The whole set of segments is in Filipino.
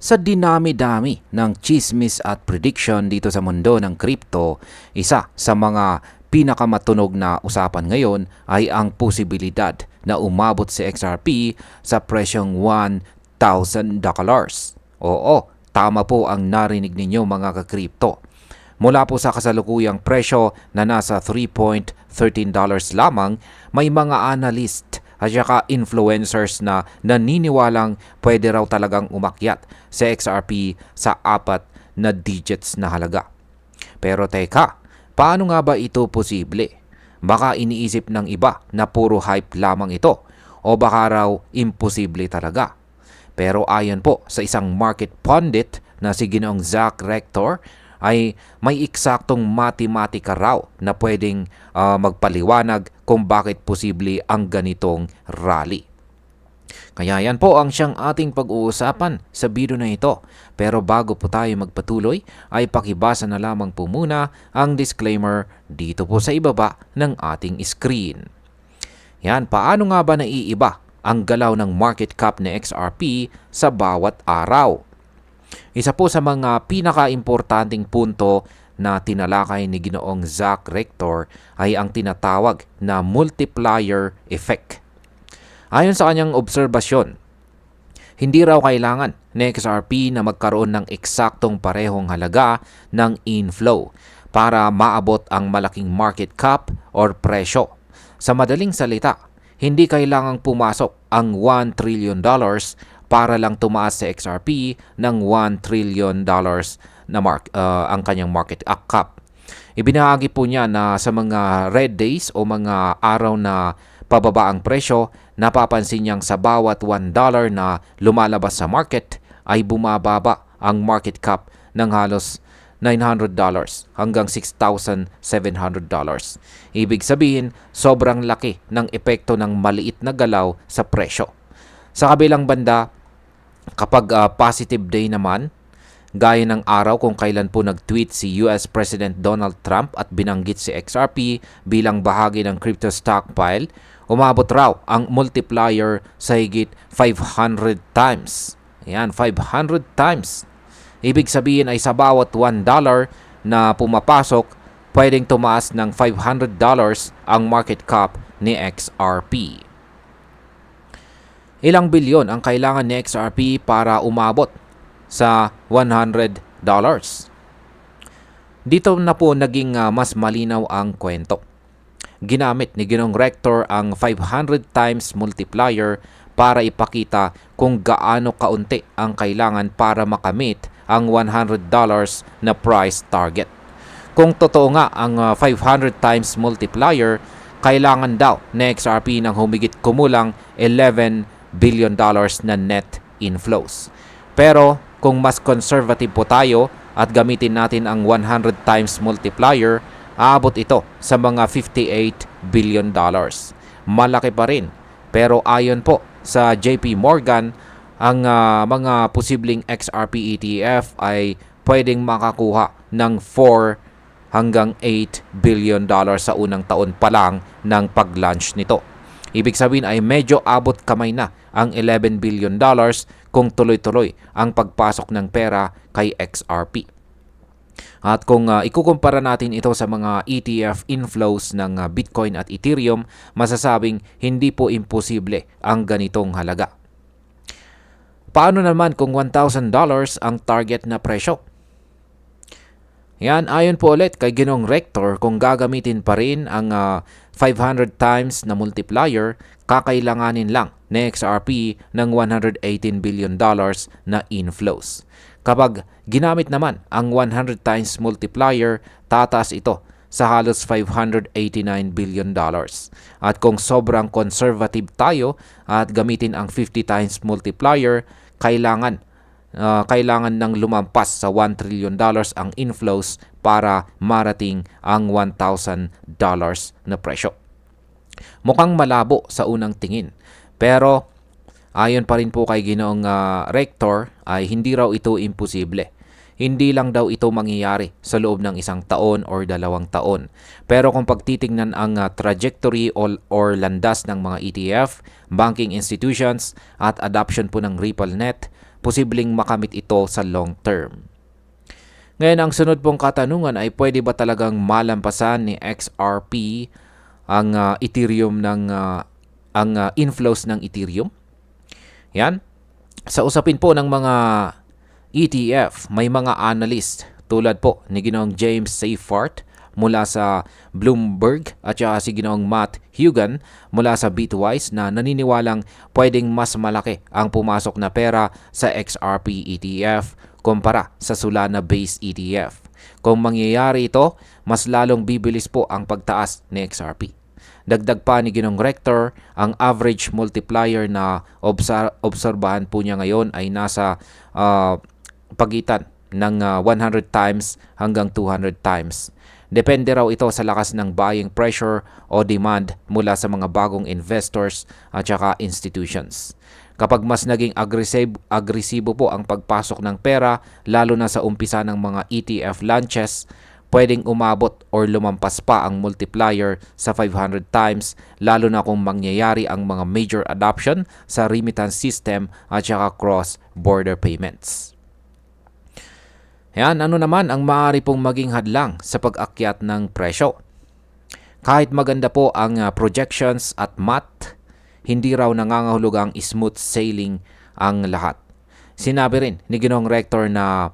Sa dinami-dami ng chismis at prediction dito sa mundo ng crypto, isa sa mga pinakamatunog na usapan ngayon ay ang posibilidad na umabot si XRP sa presyong $1,000. Oo, tama po ang narinig ninyo mga ka-crypto. Mula po sa kasalukuyang presyo na nasa $3.13 lamang, may mga analyst at saka influencers na naniniwalang pwede raw talagang umakyat sa XRP sa 4 na digits na halaga. Pero teka, paano nga ba ito posible? Baka iniisip ng iba na puro hype lamang ito o baka raw imposible talaga. Pero ayon po sa isang market pundit na si Ginoong Zach Rector, ay may eksaktong matematika raw na pwedeng magpaliwanag kung bakit posible ang ganitong rally. Kaya yan po ang siyang ating pag-uusapan sa video na ito. Pero bago po tayo magpatuloy, ay pakibasa na lamang po muna ang disclaimer dito po sa ibaba ng ating screen. Yan, paano nga ba naiiba ang galaw ng market cap ni XRP sa bawat araw? Isa po sa mga pinaka-importanting punto na tinalakay ni Ginoong Zach Rector ay ang tinatawag na multiplier effect. Ayon sa kanyang obserbasyon, hindi raw kailangan ni XRP na magkaroon ng eksaktong parehong halaga ng inflow para maabot ang malaking market cap or presyo. Sa madaling salita, hindi kailangang pumasok ang $1 trillion para lang tumaas sa XRP ng $1 trillion na ang kanyang market cap. Ibinahagi po niya na sa mga red days o mga araw na pababa ang presyo, napapansin niyang sa bawat $1 na lumalabas sa market ay bumababa ang market cap ng halos $900 hanggang $6,700. Ibig sabihin, sobrang laki ng epekto ng maliit na galaw sa presyo. Sa kabilang banda, kapag positive day naman, gaya ng araw kung kailan po nag-tweet si US President Donald Trump at binanggit si XRP bilang bahagi ng crypto stockpile, umabot raw ang multiplier sa higit 500 times. Ayan, 500 times. Ibig sabihin ay sa bawat $1 na pumapasok, pwedeng tumaas ng $500 ang market cap ni XRP. Ilang bilyon ang kailangan ni XRP para umabot sa $100? Dito na po naging mas malinaw ang kwento. Ginamit ni Ginoong Rector ang 500 times multiplier para ipakita kung gaano kaunti ang kailangan para makamit ang $100 na price target. Kung totoo nga ang 500 times multiplier, kailangan daw ni XRP ng humigit kumulang $11 billion na net inflows. Pero kung mas conservative po tayo at gamitin natin ang 100 times multiplier, aabot ito sa mga $58 billion. Malaki pa rin. Pero ayon po sa JP Morgan, ang mga posibleng XRP ETF ay pwedeng makakuha ng 4 hanggang $8 billion sa unang taon pa lang ng pag-launch nito. Ibig sabihin ay medyo abot kamay na ang $11 billion kung tuloy-tuloy ang pagpasok ng pera kay XRP. At kung ikukumpara natin ito sa mga ETF inflows ng Bitcoin at Ethereum, masasabing hindi po imposible ang ganitong halaga. Paano naman kung $1,000 ang target na presyo? Yan, ayon po ulit kay Ginoong Rector, kung gagamitin pa rin ang 500 times na multiplier, kakailanganin lang ni XRP ng $118 billion na inflows. Kapag ginamit naman ang 100 times multiplier, tataas ito sa halos $589 billion. At kung sobrang conservative tayo at gamitin ang 50 times multiplier, kailangan ng lumampas sa $1 trillion ang inflows para marating ang $1,000 na presyo. Mukhang malabo sa unang tingin, pero ayon pa rin po kay Ginoong Rector ay hindi raw ito imposible. Hindi lang daw ito mangyayari sa loob ng 1 taon or 2 taon. Pero kung pagtitingnan ang trajectory or landas ng mga ETF, banking institutions at adoption po ng RippleNet, posibleng makamit ito sa long term. Ngayon, ang sunod pong katanungan ay pwede ba talagang malampasan ni XRP ang Ethereum inflows ng Ethereum? Yan. Sa usapin po ng mga ETF, may mga analyst tulad po ni Ginoong James Seyffart mula sa Bloomberg at saka si Ginoong Matt Hugan mula sa Bitwise na naniniwalang pwedeng mas malaki ang pumasok na pera sa XRP ETF kumpara sa Solana-based ETF. Kung mangyayari ito, mas lalong bibilis po ang pagtaas ni XRP. Dagdag pa ni Ginong Rector, ang average multiplier na obserbahan po niya ngayon ay nasa pagitan ng 100 times hanggang 200 times. Depende raw ito sa lakas ng buying pressure o demand mula sa mga bagong investors at saka institutions. Kapag mas naging agresibo po ang pagpasok ng pera, lalo na sa umpisa ng mga ETF launches, pwedeng umabot or lumampas pa ang multiplier sa 500 times, lalo na kung mangyayari ang mga major adoption sa remittance system at saka cross-border payments. Yan, ano naman ang maaari pong maging hadlang sa pag-akyat ng presyo? Kahit maganda po ang projections at math, hindi raw nangangahulugang smooth sailing ang lahat. Sinabi rin ni Ginoong Rector na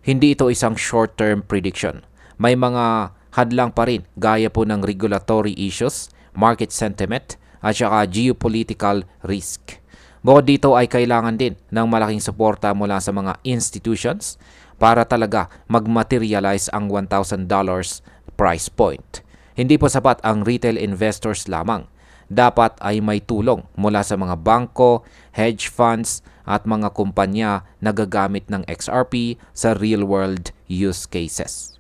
hindi ito isang short-term prediction. May mga hadlang pa rin gaya po ng regulatory issues, market sentiment, at saka geopolitical risk. Bukod dito ay kailangan din ng malaking suporta mula sa mga institutions para talaga mag-materialize ang $1,000 price point. Hindi po sapat ang retail investors lamang. Dapat ay may tulong mula sa mga bangko, hedge funds at mga kumpanya na gagamit ng XRP sa real-world use cases.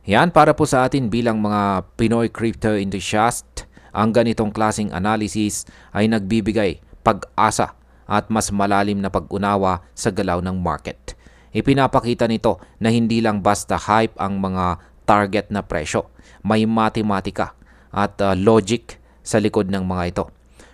Yan, para po sa atin bilang mga Pinoy crypto enthusiast, ang ganitong klaseng analysis ay nagbibigay pag-asa at mas malalim na pag-unawa sa galaw ng market. Ipinapakita nito na hindi lang basta hype ang mga target na presyo. May matematika at logic sa likod ng mga ito.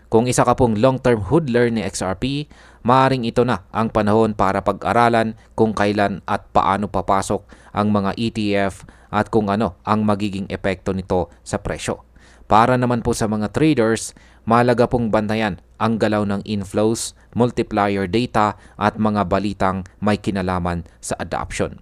Kung isa ka pong long-term hodler ni XRP, maaaring ito na ang panahon para pag-aralan kung kailan at paano papasok ang mga ETF at kung ano ang magiging epekto nito sa presyo. Para naman po sa mga traders, mahalaga pong bantayan ang galaw ng inflows, multiplier data at mga balitang may kinalaman sa adoption.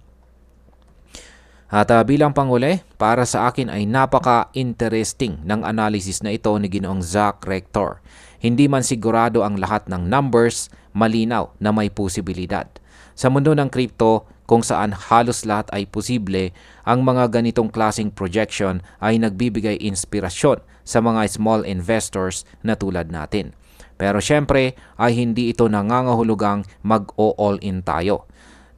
At bilang panghuli, para sa akin ay napaka-interesting ng analysis na ito ni Ginoong Zach Rector. Hindi man sigurado ang lahat ng numbers, malinaw na may posibilidad. Sa mundo ng crypto, kung saan halos lahat ay posible, ang mga ganitong klaseng projection ay nagbibigay inspirasyon sa mga small investors na tulad natin. Pero syempre ay hindi ito nangangahulugang mag-all in tayo.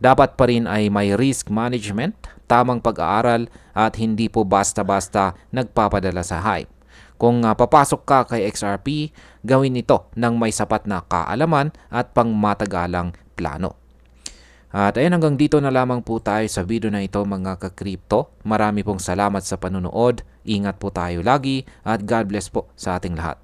Dapat pa rin ay may risk management, tamang pag-aaral at hindi po basta-basta nagpapadala sa hype. Kung papasok ka kay XRP, gawin ito ng may sapat na kaalaman at pangmatagalang plano. At ayun, hanggang dito na lamang po tayo sa video na ito mga ka-crypto. Marami pong salamat sa panunood. Ingat po tayo lagi at God bless po sa ating lahat.